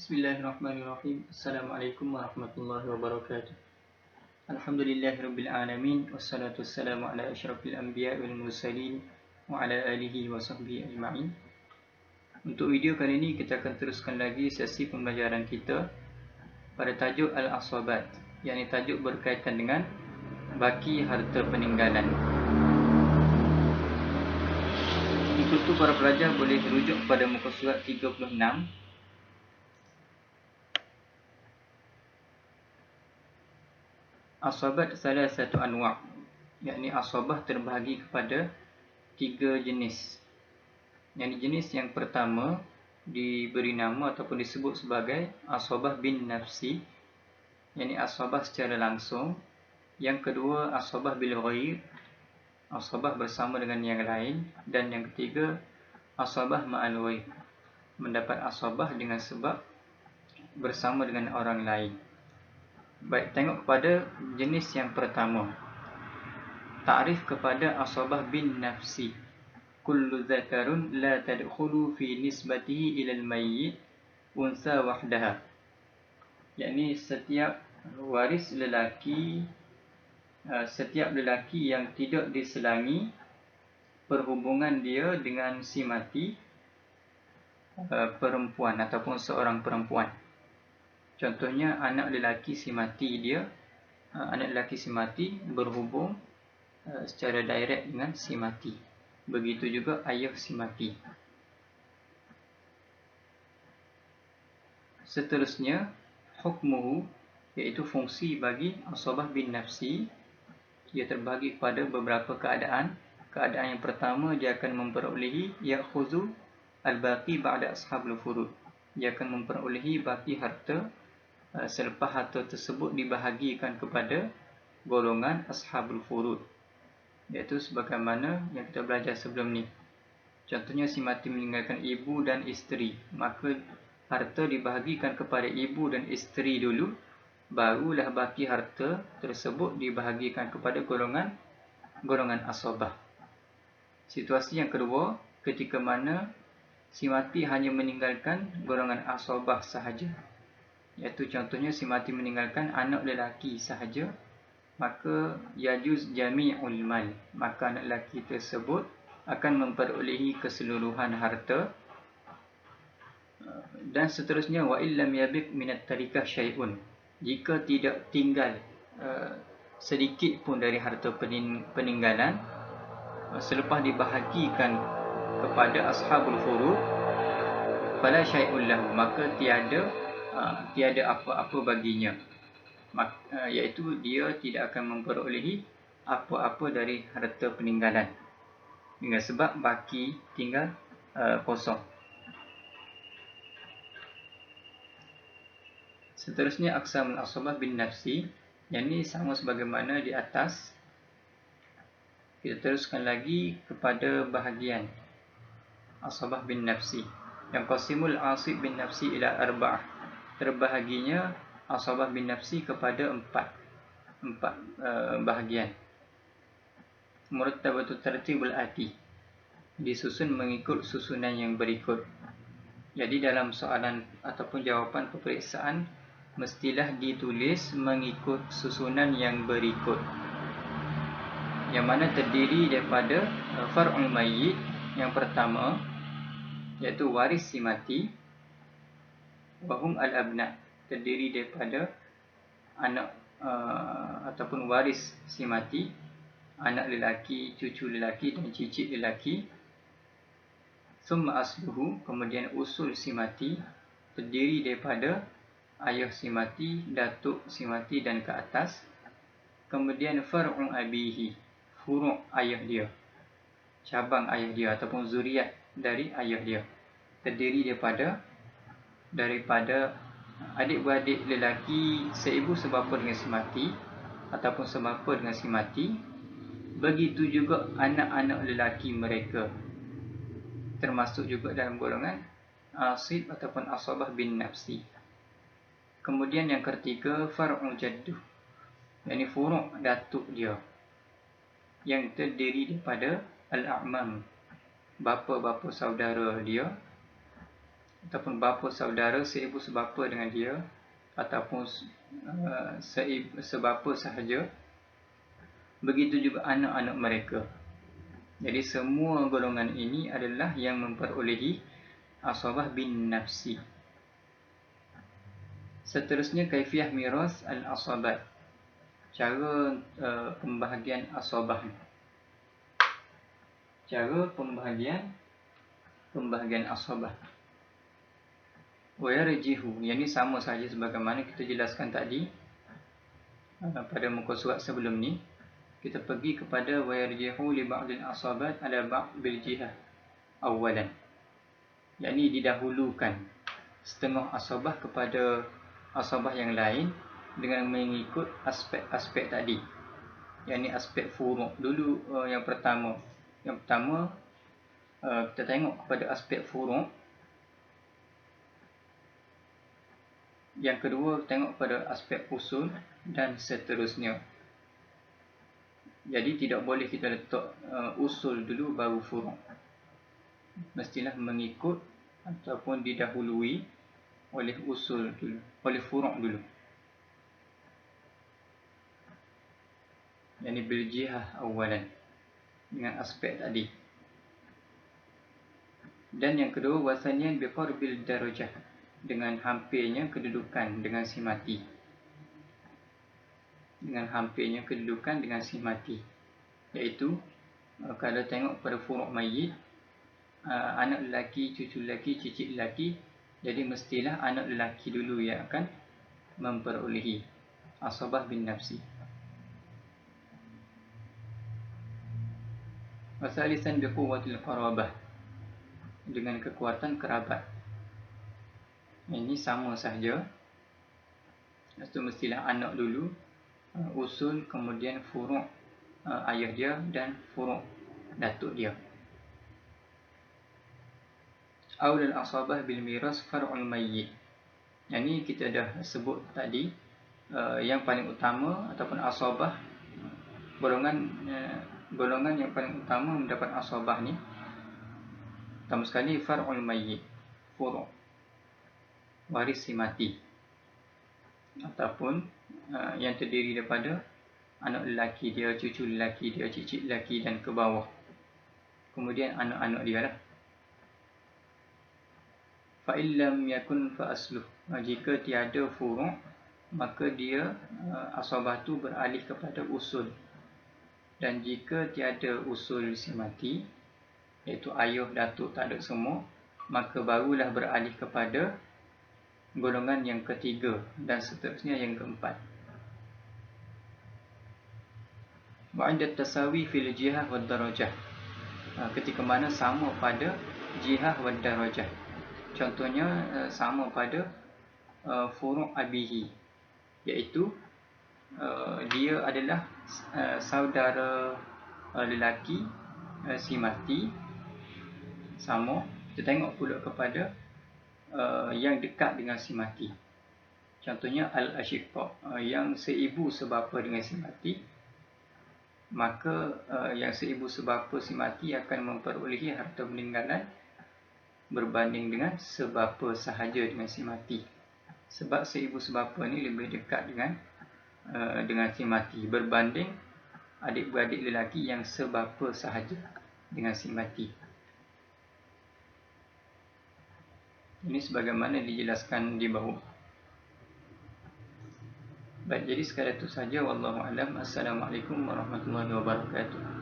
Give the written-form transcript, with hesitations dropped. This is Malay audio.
Bismillahirrahmanirrahim. Assalamualaikum warahmatullahi wabarakatuh. Alhamdulillahirabbil alamin wassalatu wassalamu ala asyrafil anbiya wal mursalin wa ala alihi wa sahbihi ajma'in. Untuk video kali ini kita akan teruskan lagi sesi pembelajaran kita pada tajuk al-asabat, yakni tajuk berkaitan dengan baki harta peninggalan. Untuk itu para pelajar boleh rujuk pada muka surat 36. Asabat salah satu anwa', yakni asabah terbahagi kepada 3 jenis. Yang jenis yang pertama diberi nama ataupun disebut sebagai asabah bin nafsi, yakni asabah secara langsung. Yang kedua asabah bil ghair, asabah bersama dengan yang lain. Dan yang ketiga asabah ma'al ghair, mendapat asabah dengan sebab bersama dengan orang lain. Baik, tengok kepada jenis yang pertama. Ta'rif kepada asabah bin nafsi. Kullu zakarun la tadkhulu fi nisbatihi ila al-mayyit unsa wahdaha. Yakni setiap waris lelaki, setiap lelaki yang tidak diselangi perhubungan dia dengan si mati, perempuan ataupun seorang perempuan. Contohnya anak lelaki si mati dia, anak lelaki si mati berhubung secara direct dengan si mati. Begitu juga ayah si mati. Seterusnya hukmuhu, iaitu fungsi bagi asabah bin nafsi. Ia terbagi pada beberapa keadaan. Keadaan yang pertama, dia akan memperolehi ya'khuzu al-baqi ba'da ashabul furud. Dia akan memperolehi baki harta selepas harta tersebut dibahagikan kepada golongan ashabul furud, iaitu sebagaimana yang kita belajar sebelum ni. Contohnya si mati meninggalkan ibu dan isteri, maka harta dibahagikan kepada ibu dan isteri dulu, barulah baki harta tersebut dibahagikan kepada golongan asabah. Situasi yang kedua, ketika mana si mati hanya meninggalkan golongan asabah sahaja, iaitu contohnya si mati meninggalkan anak lelaki sahaja, maka yajuz jami'ul mal, maka anak lelaki tersebut akan memperolehi keseluruhan harta. Dan seterusnya wa illam yabiq minat tarikah syai'un, jika tidak tinggal sedikit pun dari harta peninggalan selepas dibahagikan kepada ashabul furud, fala syai'un lahu, maka tiada apa-apa baginya, iaitu dia tidak akan memperolehi apa-apa dari harta peninggalan, dengan sebab baki tinggal kosong. Seterusnya aqsamul asabah bin nafsi, yang ini sama sebagaimana di atas. Kita teruskan lagi kepada bahagian asabah bin nafsi. Yang qasimul asib bin nafsi ila arba'ah, terbahaginya asabah bin nafsi kepada empat bahagian. Murattabatu tartibul ati, disusun mengikut susunan yang berikut. Jadi dalam soalan ataupun jawapan peperiksaan mestilah ditulis mengikut susunan yang berikut, yang mana terdiri daripada far'ul mayyit yang pertama, iaitu waris si mati. Wahum al-abna, terdiri daripada anak ataupun waris si mati, anak lelaki, cucu lelaki dan cicit lelaki. Summa asluhu, kemudian usul si mati, terdiri daripada ayah si mati, datuk si mati dan ke atas. Kemudian far'u abihi, furu' ayah dia, cabang ayah dia ataupun zuriat dari ayah dia, terdiri daripada adik-beradik lelaki seibu sebapa dengan si mati ataupun sebapa dengan si mati. Begitu juga anak-anak lelaki mereka, termasuk juga dalam golongan asib ataupun asabah bin nafsi. Kemudian yang ketiga far'u jadduh, yakni furu' datuk dia, yang terdiri daripada al-a'mam, bapa-bapa saudara dia. ataupun bapa saudara seibu sebapa dengan dia, ataupun sebapa sahaja. Begitu juga anak-anak mereka. Jadi semua golongan ini adalah yang memperolehi asabah bin nafsi. Seterusnya kaifiah miras al-asabat. Cara pembahagian asabah. Cara pembahagian asabah. Wa yarjihu, yang ini sama saja sebagaimana kita jelaskan tadi pada muka surat sebelum ni. Kita pergi kepada wa yarjihu li ba'dil asabat ala ba'dil jihah awalan. Yang ini didahulukan setengah asabah kepada asabah yang lain dengan mengikut aspek-aspek tadi. Yang ini aspek furu' dulu. Yang pertama kita tengok kepada aspek furu'. Yang kedua tengok pada aspek usul dan seterusnya. Jadi tidak boleh kita letak usul dulu baru furu'. Mestilah mengikut ataupun didahului oleh usul dulu, oleh furu' dulu. Yani bil jihah awalan, dengan aspek tadi. Dan yang kedua wasaniyan bi qarbil darajah, dengan hampirnya kedudukan dengan si mati. Dengan hampirnya kedudukan dengan si mati. Iaitu kalau tengok pada furu' mayit, anak lelaki, cucu lelaki, cicit lelaki, jadi mestilah anak lelaki dulu yang akan memperolehi asabah bin nafsi. Wasalisan bi quwwatil qarabah, dengan kekuatan kerabat. Ini sama sahaja. Itu mestilah anak dulu, usul, kemudian furu' ayah dia dan furu' datuk dia. Aulal asabah bil miras far'ul mayyit. Yang ni kita dah sebut tadi. Yang paling utama ataupun asabah, golongan yang paling utama mendapat asabah ni, pertama sekali far'ul mayyit, furu', waris si mati, ataupun yang terdiri daripada anak lelaki dia, cucu lelaki dia, cicit lelaki dan ke bawah. Kemudian anak-anak dia lah. Fa illam yakun fa asluh, jika tiada furu', maka dia asabah tu beralih kepada usul. Dan jika tiada usul si mati, iaitu ayah, datuk, tak ada semua, maka barulah beralih kepada golongan yang ketiga dan seterusnya yang keempat. Ba'da tasawi fil jihah wad darajah, ketika mana sama pada jihah wad darajah. Contohnya sama pada furu' abihi, iaitu dia adalah saudara lelaki si mati, sama. Kita tengok pula kepada yang dekat dengan si mati. Contohnya al-ashiqa, yang seibu sebapa dengan si mati. Maka yang seibu sebapa si mati akan memperolehi harta peninggalan berbanding dengan sebapa sahaja dengan si mati. Sebab seibu sebapa ni lebih dekat dengan si mati berbanding adik-beradik lelaki yang sebapa sahaja dengan si mati. Ini sebagaimana dijelaskan di bawah. Baik, jadi sekadar itu saja. Wallahu a'lam. Assalamualaikum warahmatullahi wabarakatuh.